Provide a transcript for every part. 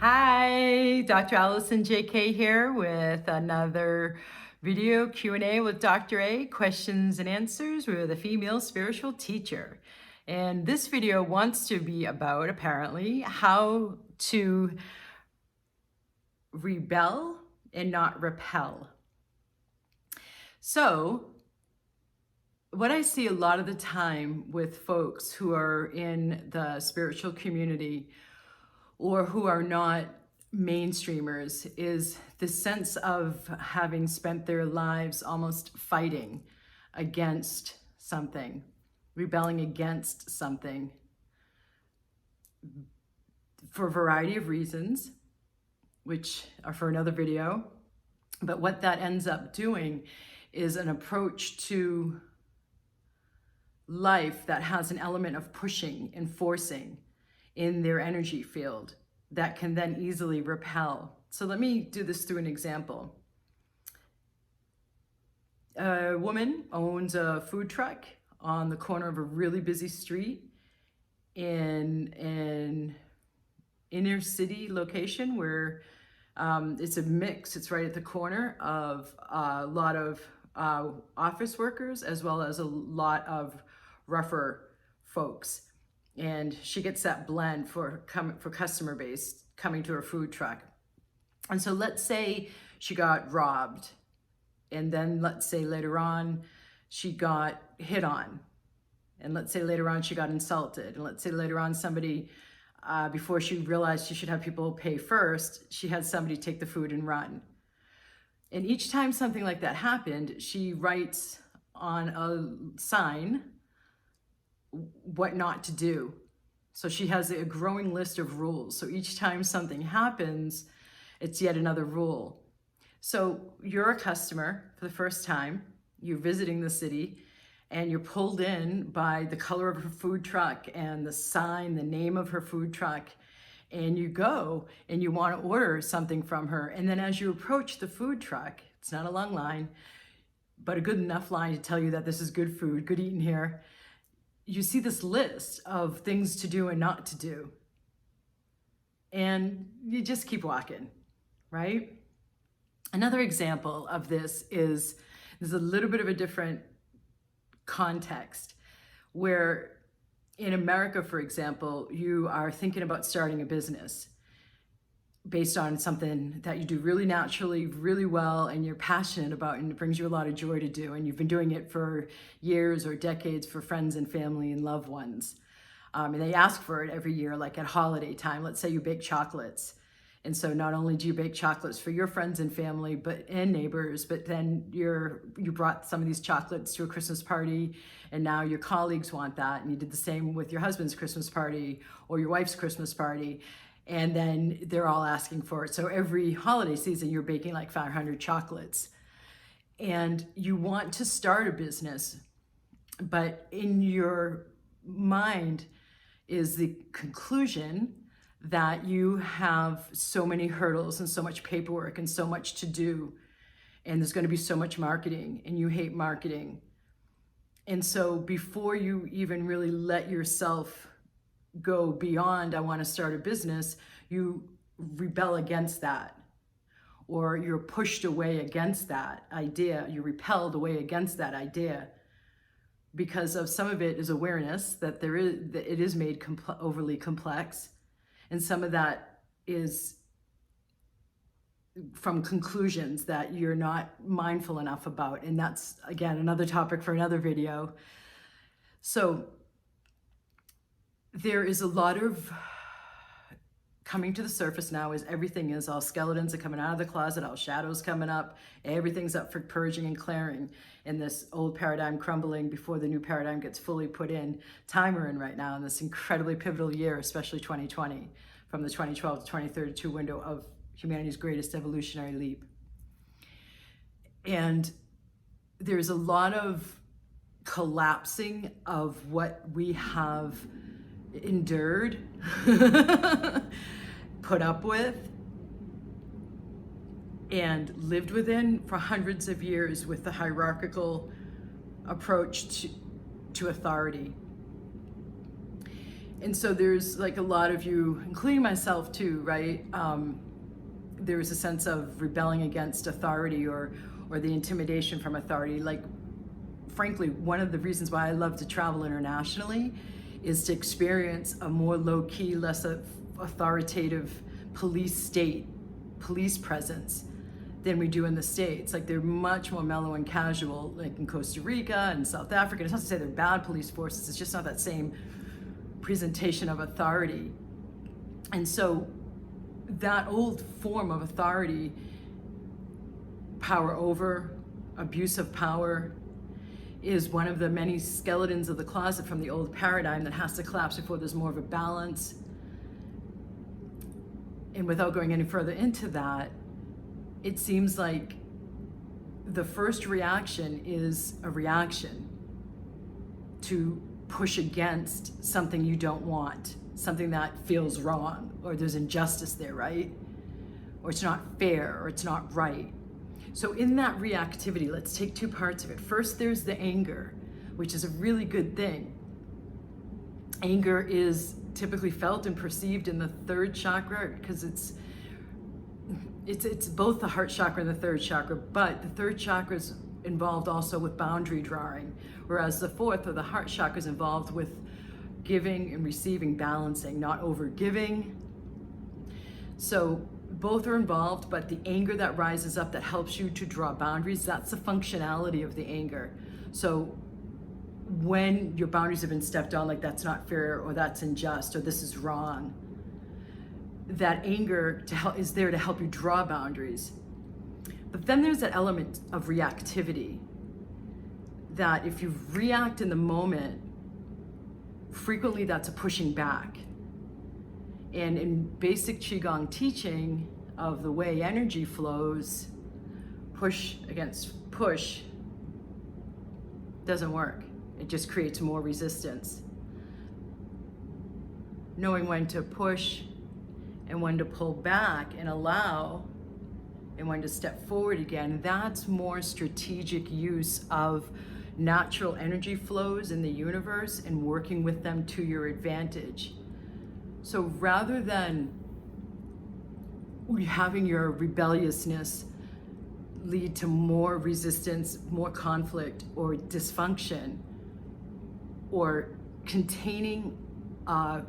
Hi, Dr. Allison JK here with another video Q&A with Dr. A, questions and answers with a female spiritual teacher. And this video wants to be about, apparently, how to rebel and not repel. So, what I see a lot of the time with folks who are in the spiritual community or who are not mainstreamers is the sense of having spent their lives almost fighting against something, rebelling against something for a variety of reasons, which are for another video. But what that ends up doing is an approach to life that has an element of pushing and forcing in their energy field that can then easily repel. So let me do this through an example. A woman owns a food truck on the corner of a really busy street in an inner city location where it's a mix. It's right at the corner of a lot of office workers as well as a lot of rougher folks. And she gets that blend for customer base coming to her food truck. And so let's say she got robbed. And then let's say later on she got hit on. And let's say later on she got insulted. And let's say later on somebody, before she realized she should have people pay first, she had somebody take the food and run. And each time something like that happened, she writes on a sign what not to do. So she has a growing list of rules. So each time something happens, it's yet another rule. So you're a customer for the first time, you're visiting the city, and you're pulled in by the color of her food truck and the sign, the name of her food truck, and you go and you want to order something from her. And then as you approach the food truck, it's not a long line, but a good enough line to tell you that this is good food, good eating here. You see this list of things to do and not to do. And you just keep walking, right? Another example of this is, there's a little bit of a different context where in America, for example, you are thinking about starting a business based on something that you do really naturally, really well, and you're passionate about, and it brings you a lot of joy to do. And you've been doing it for years or decades for friends and family and loved ones. And they ask for it every year, like at holiday time. Let's say you bake chocolates. And so not only do you bake chocolates for your friends and family and neighbors, but then you brought some of these chocolates to a Christmas party, and now your colleagues want that. And you did the same with your husband's Christmas party or your wife's Christmas party. And then they're all asking for it. So every holiday season, you're baking like 500 chocolates. And you want to start a business, but in your mind is the conclusion that you have so many hurdles and so much paperwork and so much to do. And there's going to be so much marketing, and you hate marketing. And so before you even really let yourself go beyond, I want to start a business, you rebel against that, or you're pushed away against that idea, you're repelled away against that idea, because of some of it is awareness that it is made overly complex, and some of that is from conclusions that you're not mindful enough about, and that's again another topic for another video. So there is a lot of coming to the surface now, is everything is all skeletons are coming out of the closet, all shadows coming up, everything's up for purging and clearing, and this old paradigm crumbling before the new paradigm gets fully put in. Time we're in right now in this incredibly pivotal year, especially 2020, from the 2012 to 2032 window of humanity's greatest evolutionary leap. And there's a lot of collapsing of what we have endured, put up with, and lived within for hundreds of years with the hierarchical approach to authority. And so there's like a lot of you, including myself too, right? There's a sense of rebelling against authority or the intimidation from authority. Like, frankly, one of the reasons why I love to travel internationally is to experience a more low-key, less authoritative police presence than we do in the States. Like, they're much more mellow and casual, like in Costa Rica and South Africa. It's not to say they're bad police forces, it's just not that same presentation of authority. And so that old form of authority, power over, abuse of power, is one of the many skeletons of the closet from the old paradigm that has to collapse before there's more of a balance. And without going any further into that, it seems like the first reaction is a reaction to push against something you don't want, something that feels wrong, or there's injustice there, right? Or it's not fair, or it's not right. So in that reactivity, let's take two parts of it. First, there's the anger, which is a really good thing. Anger is typically felt and perceived in the third chakra because it's both the heart chakra and the third chakra, but the third chakra is involved also with boundary drawing, whereas the fourth, or the heart chakra, is involved with giving and receiving, balancing, not over giving. So both are involved, but the anger that rises up that helps you to draw boundaries, that's the functionality of the anger. So when your boundaries have been stepped on, like that's not fair, or that's unjust, or this is wrong, that anger is there to help you draw boundaries. But then there's that element of reactivity, that if you react in the moment, frequently that's a pushing back. And in basic Chi Gong teaching of the way energy flows, push against push doesn't work. It just creates more resistance. Knowing when to push and when to pull back and allow, and when to step forward again, that's more strategic use of natural energy flows in the universe and working with them to your advantage. So rather than having your rebelliousness lead to more resistance, more conflict, or dysfunction, or containing a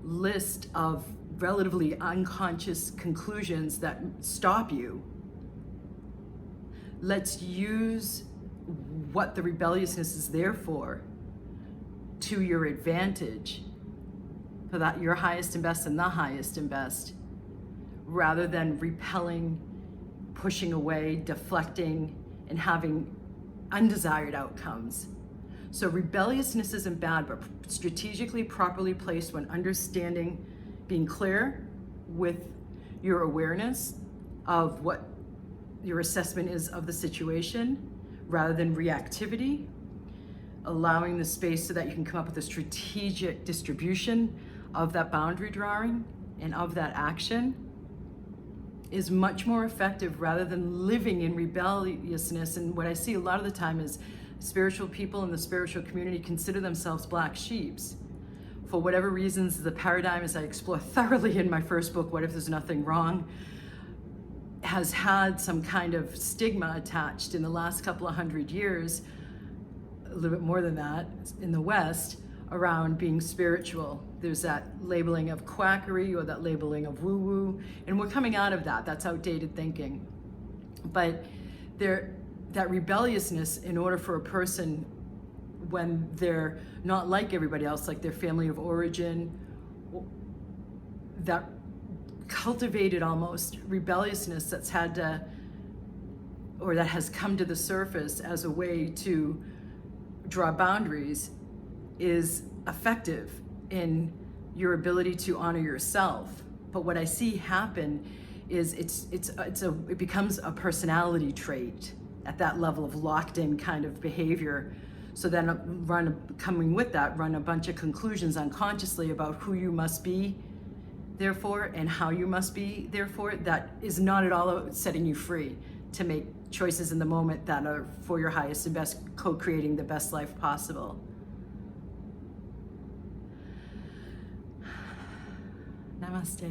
list of relatively unconscious conclusions that stop you, let's use what the rebelliousness is there for to your advantage, for that your highest and best and the highest and best, rather than repelling, pushing away, deflecting, and having undesired outcomes. So rebelliousness isn't bad, but strategically properly placed, when understanding, being clear with your awareness of what your assessment is of the situation, rather than reactivity, allowing the space so that you can come up with a strategic distribution of that boundary drawing and of that action, is much more effective rather than living in rebelliousness. And what I see a lot of the time is spiritual people in the spiritual community consider themselves black sheeps. For whatever reasons, the paradigm, as I explore thoroughly in my first book, What If There's Nothing Wrong, has had some kind of stigma attached in the last couple of hundred years, a little bit more than that, in the West, around being spiritual. There's that labeling of quackery, or that labeling of woo-woo, and we're coming out of that. That's outdated thinking. But that rebelliousness, in order for a person, when they're not like everybody else, like their family of origin, that cultivated almost rebelliousness that's had to, or that has come to the surface as a way to draw boundaries, is effective in your ability to honor yourself. But what I see happen is it becomes a personality trait at that level of locked in kind of behavior. So then coming with that, run a bunch of conclusions unconsciously about who you must be, therefore, and how you must be, therefore, that is not at all setting you free to make choices in the moment that are for your highest and best, co-creating the best life possible. Namaste.